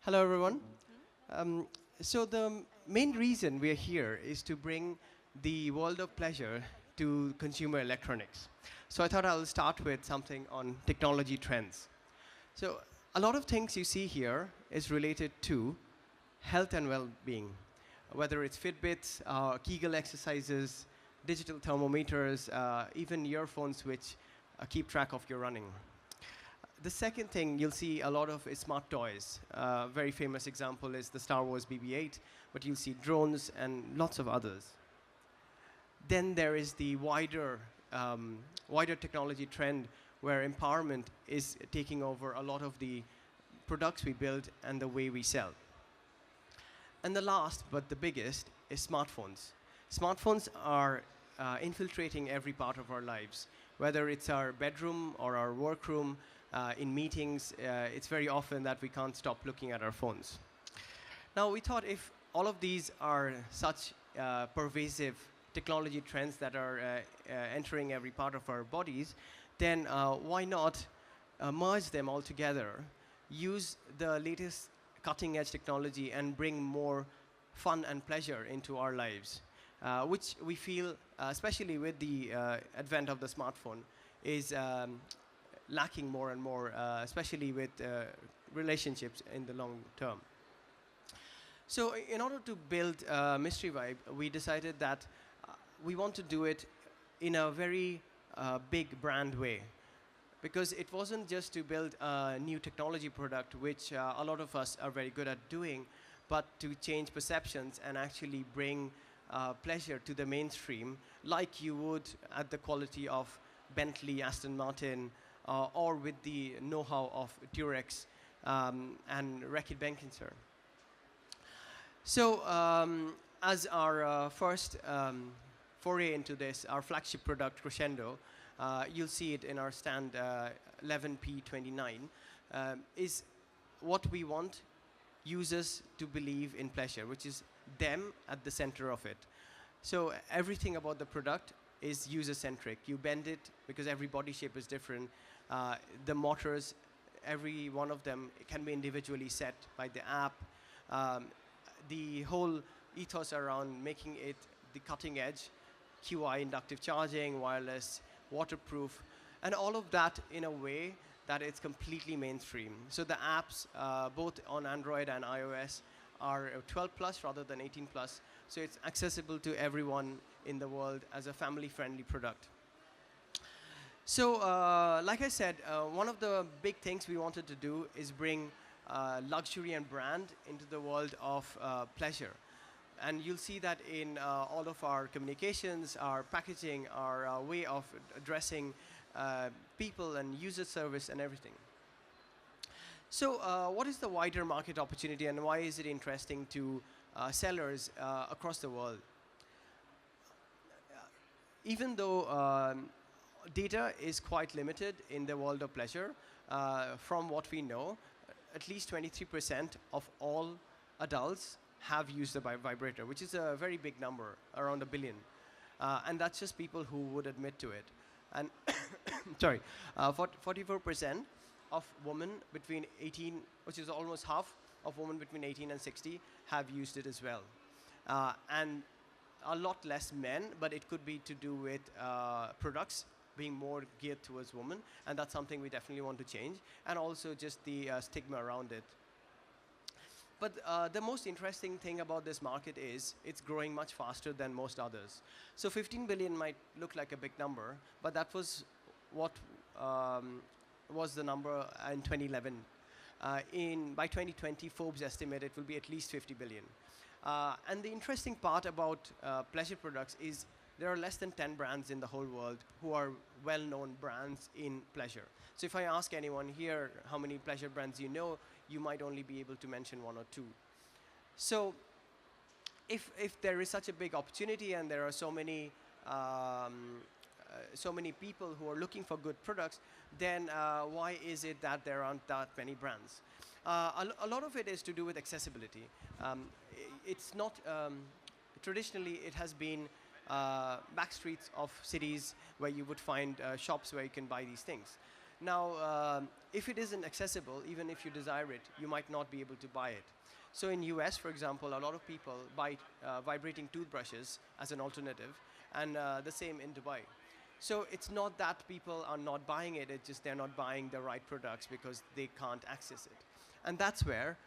Hello, everyone. Um, so the main reason we are here is to bring the world of pleasure to consumer electronics. So I thought I'll start with something on technology trends. So a lot of things you see here is related to health and well-being, whether it's Fitbits, Kegel exercises, digital thermometers, even earphones which keep track of your running. The second thing you'll see a lot of is smart toys. Very famous example is the Star Wars BB-8, but you'll see drones and lots of others. Then there is the wider technology trend where empowerment is taking over a lot of the products we build and the way we sell. And the last, but the biggest, is smartphones. Smartphones are infiltrating every part of our lives, whether it's our bedroom or our workroom, in meetings, it's very often that we can't stop looking at our phones. Now, we thought if all of these are such pervasive technology trends that are entering every part of our bodies, then why not merge them all together, use the latest cutting edge technology and bring more fun and pleasure into our lives, which we feel, especially with the advent of the smartphone, is lacking more and more, especially with relationships in the long term. So in order to build Mystery Vibe, we decided that we want to do it in a very big brand way. Because it wasn't just to build a new technology product, which a lot of us are very good at doing, but to change perceptions and actually bring pleasure to the mainstream, like you would at the quality of Bentley, Aston Martin, or with the know-how of Durex and Reckitt Benckiser. So as our first foray into this, our flagship product, Crescendo, you'll see it in our stand 11P29, is what we want users to believe in pleasure, which is them at the center of it. So everything about the product is user-centric. You bend it because every body shape is different. The motors, every one of them can be individually set by the app. The whole ethos around making it the cutting edge, QI, inductive charging, wireless, waterproof, and all of that in a way that it's completely mainstream. So the apps, both on Android and iOS, are 12 plus rather than 18 plus. So it's accessible to everyone in the world as a family-friendly product. So, like I said, one of the big things we wanted to do is bring luxury and brand into the world of pleasure. And you'll see that in all of our communications, our packaging, our way of addressing people and user service and everything. So, what is the wider market opportunity and why is it interesting to sellers across the world? Even though data is quite limited in the world of pleasure, from what we know, at least 23% of all adults have used a vibrator, which is a very big number, around 1 billion. And that's just people who would admit to it. And sorry, 44% of women between 18, which is almost half of women between 18 and 60, have used it as well. And a lot less men, but it could be to do with products being more geared towards women, and that's something we definitely want to change, and also just the stigma around it. But the most interesting thing about this market is it's growing much faster than most others. So 15 billion might look like a big number, but that was what was the number in 2011. By 2020, Forbes estimated it will be at least 50 billion. And the interesting part about pleasure products is there are less than 10 brands in the whole world who are well-known brands in pleasure. So if I ask anyone here how many pleasure brands you know, you might only be able to mention 1 or 2. So if there is such a big opportunity and there are so many people who are looking for good products, then why is it that there aren't that many brands? A lot of it is to do with accessibility. It's not, traditionally it has been back streets of cities where you would find shops where you can buy these things. Now, if it isn't accessible, even if you desire it, you might not be able to buy it. So in US, for example, a lot of people buy vibrating toothbrushes as an alternative, and the same in Dubai. So it's not that people are not buying it, it's just they're not buying the right products because they can't access it. And that's where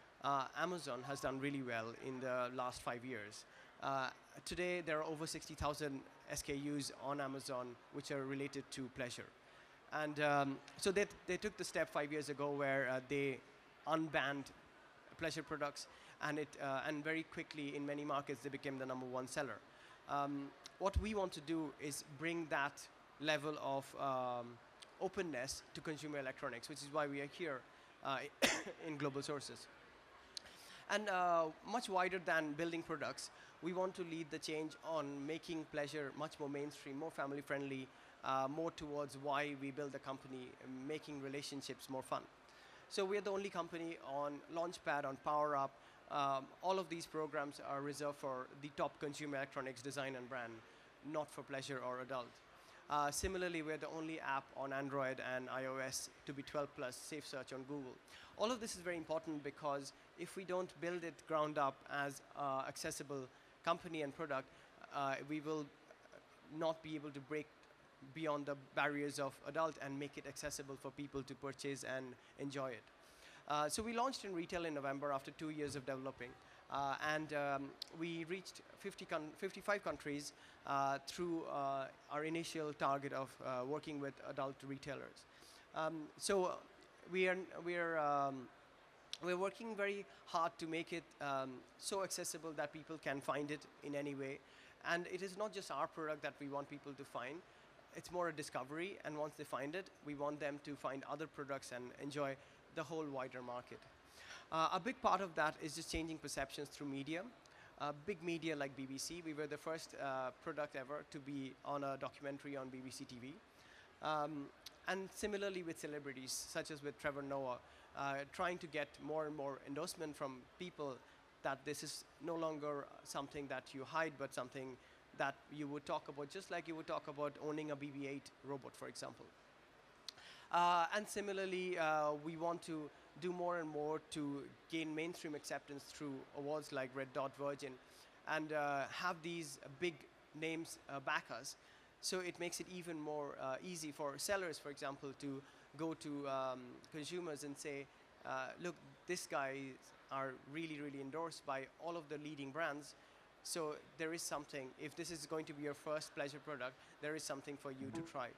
Amazon has done really well in the last 5 years. Uh, Today, there are over 60,000 SKUs on Amazon which are related to pleasure. And so they took the step 5 years ago where they unbanned pleasure products, and very quickly in many markets they became the #1 seller. What we want to do is bring that level of openness to consumer electronics, which is why we are here in Global Sources. And much wider than building products, we want to lead the change on making pleasure much more mainstream, more family friendly, more towards why we build the company, making relationships more fun. So we're the only company on Launchpad, on Power Up. All of these programs are reserved for the top consumer electronics design and brand, not for pleasure or adult. Similarly, we're the only app on Android and iOS to be 12 plus, safe search on Google. All of this is very important because if we don't build it ground up as accessible company and product, we will not be able to break beyond the barriers of adult and make it accessible for people to purchase and enjoy it. So we launched in retail in November after 2 years of developing. And we reached 55 countries through our initial target of working with adult retailers. So we're working very hard to make it so accessible that people can find it in any way. And it is not just our product that we want people to find. It's more a discovery, and once they find it, we want them to find other products and enjoy the whole wider market. A big part of that is just changing perceptions through media. Big media like BBC, we were the first product ever to be on a documentary on BBC TV. And similarly with celebrities, such as with Trevor Noah, trying to get more and more endorsement from people that this is no longer something that you hide, but something that you would talk about, just like you would talk about owning a BB-8 robot, for example. And similarly, we want to do more and more to gain mainstream acceptance through awards like Red Dot, Virgin, and have these big names back us. So it makes it even more easy for sellers, for example, to go to consumers and say, look, these guys are really, really endorsed by all of the leading brands. So there is something, if this is going to be your first pleasure product, there is something for you to try.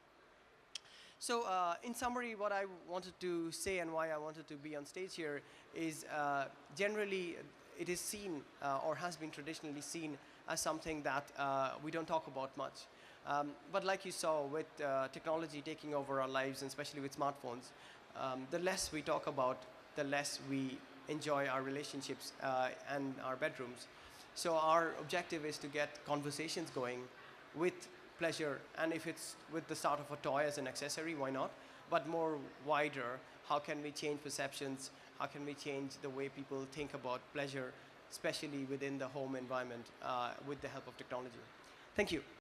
So in summary, what I wanted to say and why I wanted to be on stage here is generally it is seen or has been traditionally seen as something that we don't talk about much. But like you saw with technology taking over our lives, and especially with smartphones, the less we talk about, the less we enjoy our relationships and our bedrooms. So our objective is to get conversations going with pleasure, and if it's with the start of a toy as an accessory, why not? But more wider, how can we change perceptions? How can we change the way people think about pleasure, especially within the home environment with the help of technology? Thank you.